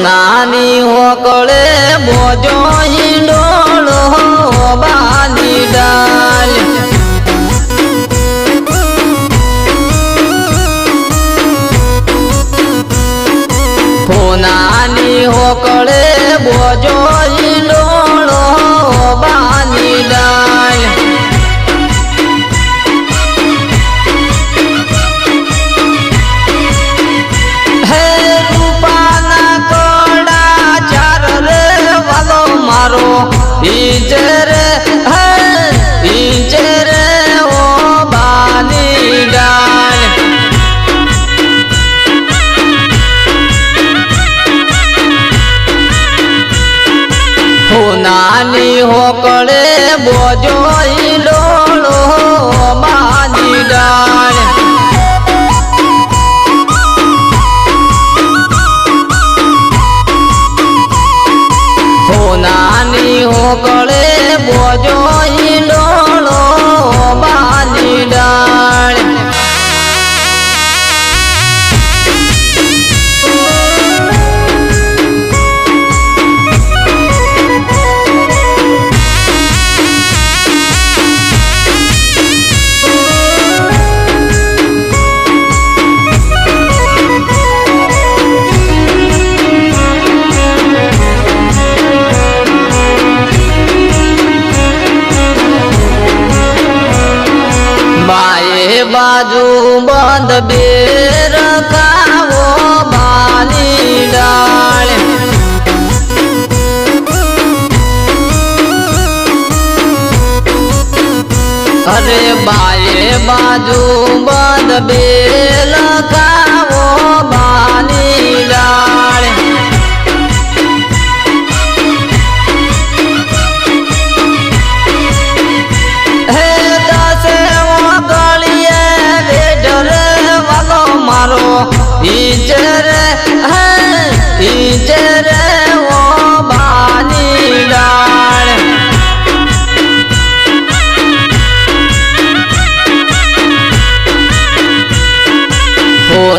નાની હોકળે બોજો હિંડોળો બાની ડાલ નાની હોકળે બોજો હિંડોળો બાની ડાલ હે રૂપાના કડા ચાર રે વાલો મારો ઈજે રે હે ઈજે રે ઓ બાની ડાલ નાની હોકળે બોજો હિંડોળો બાની ડાળ નાની હોકળે બોજો હિંડોળો બાની ડાળ बाजू बंद बेर खावो बानी डाल अरे बाए बाजू बंद बेर खावो बानी डाल ईजे रे है ईजे रे ओ बानी डाल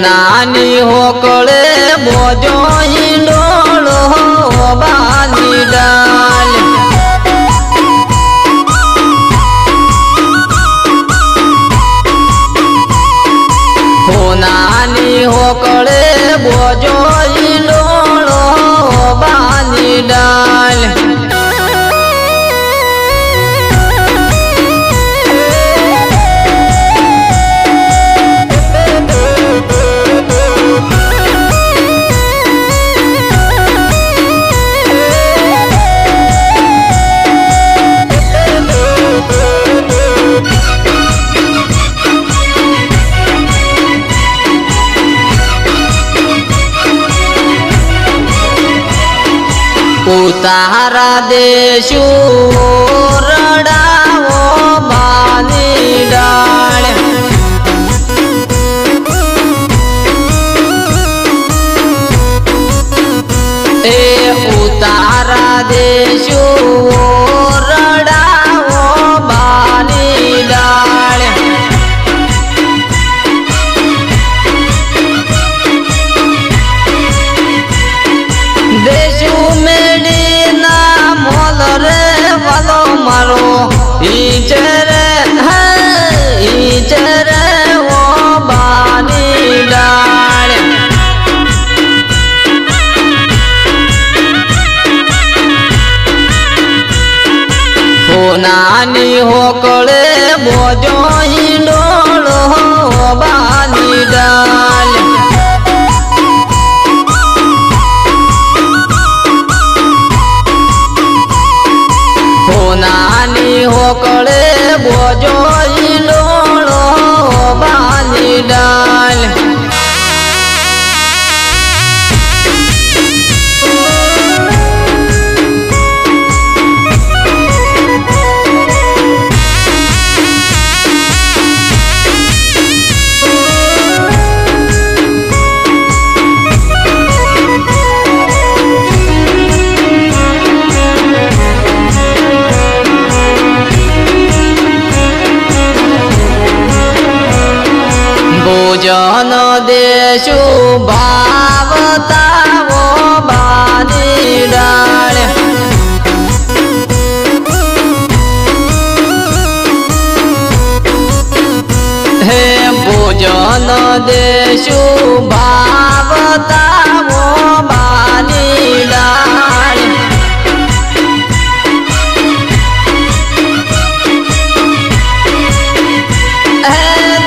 नानी होकळे बोजो हिंडोळो बानी डाल नानी होकळे बोजो हिंडोळो बानी डाल उतारा देशु रडावो बानी डाल ए उतारा देशु रडावो बानी डाल देशु मेडीना मोल रे वालो मारो ईजे रे है ईजे रे ओ बानी डाल नानी होकळे बोजो हिंडोळो बानी डाल नानी होकळे बोजो हिंडोळो बानी डाल भोजन देशु भावता वो દેશું ભાવતાવો બાની ડાળ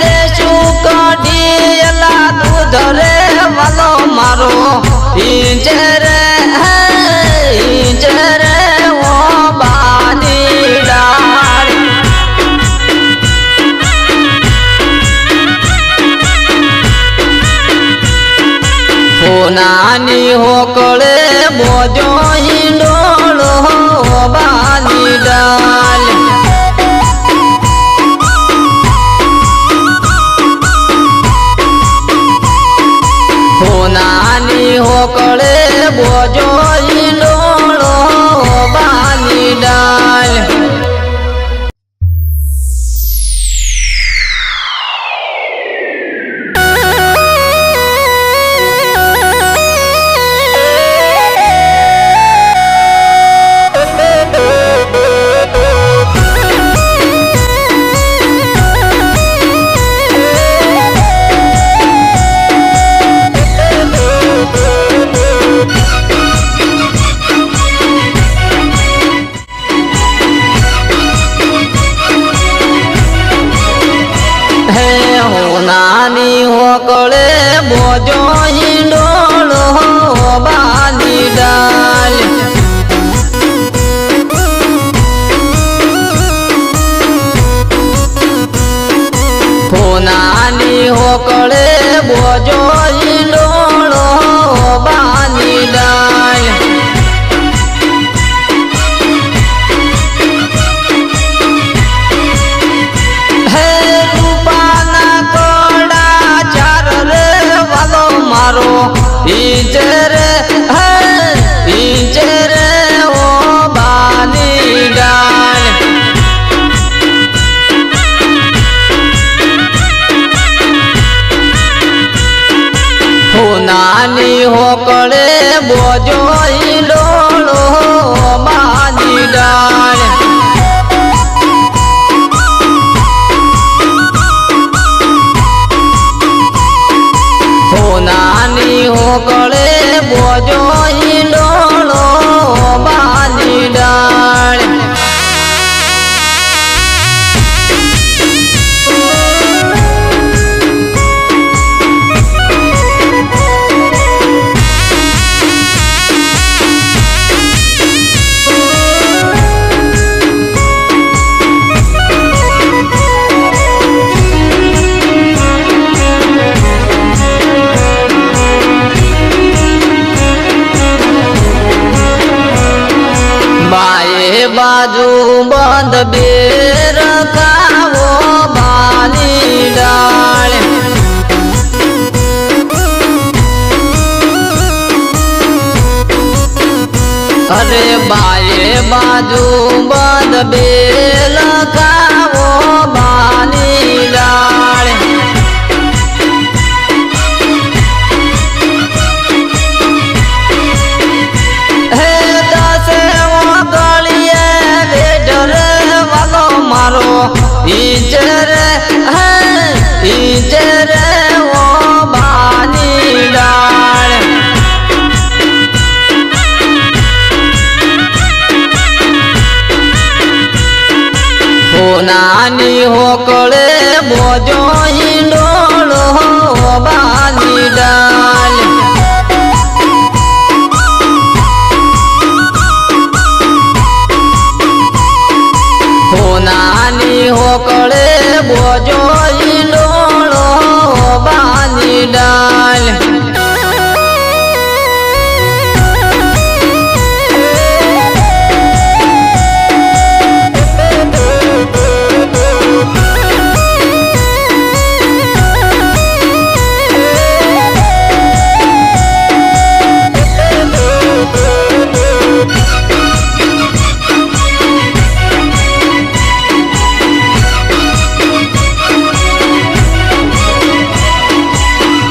દેશું કઢીલા દૂધ રે વાલો મારો ઈંચે રે ઓ બાની ડાળ નાની હોકળે બોજો હિંડોળો બાની ડાલ નાની હોકળે બોજો હિંડોળો બાની ડાલ નાની હોકળે બોજો હિંડોળો બાની ડાલ નાની હોકળે બોજો હિંડોળો બાની ડાલ ઈંચે રે ઓ બાની ડાળ નાની હોકળે બોજો હિંડોળો બાની ડાળ નાની હોકળે બોજો હિંડોળો બાની ડાળ બાજુ બંધ બે રખાવો બાની ડાળ અરે બાએ બાજુ બંધ બે લખાવો બાની ડાળ ઈંચે રે ઓ બાની ડાળ નાની હોકળે બોજો હિંડોળો બાની ડાળ નાની હોકળે બોજો હિંડોળો બાની ડાળ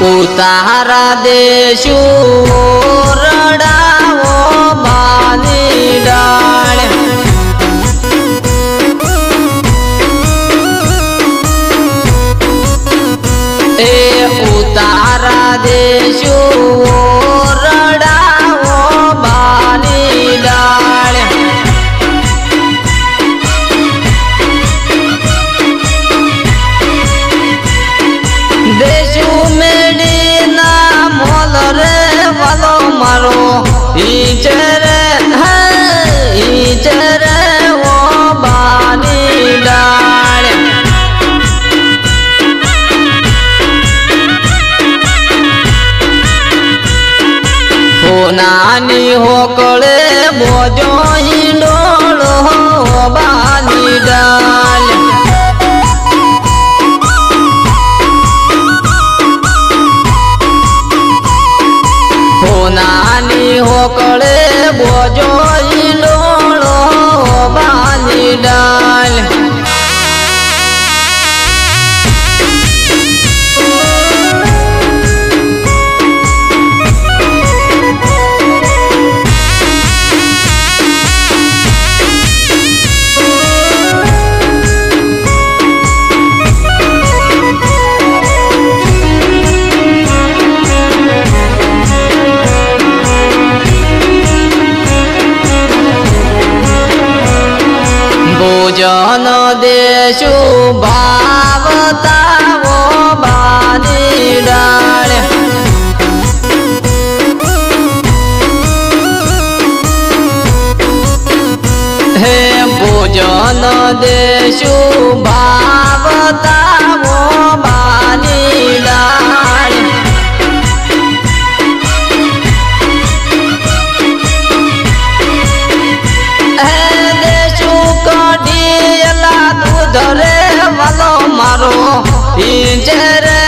ઉતારા દેશું રડાવો બાની ડાળ એ દેશું રડાવો બાની ડાળ દેશું મેડીના મોલ રે વાલો મારો ઈચે રે ઈચે રે ઓ બાની ડાળ સોનાની હોકળે બોજો હિંડોળો બાની ડાળ સોનાની હોકળે બોજો હિંડોળો બાની ડાળ ભોજન દેશું ભાવતાવો બાની ડાળ હે ભોજન દેશું ભાવતાવો બાની ડાળ ધરે વાલો મારો ઈજે રે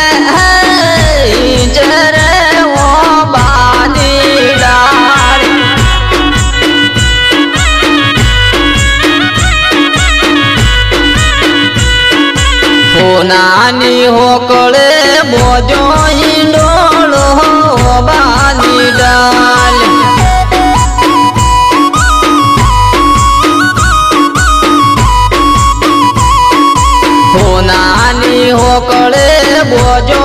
ઓ બાની ડાળ સોનાની હોકળે બોજો હિંડોળો બાની ડાળ સોનાની હોકળે બોજો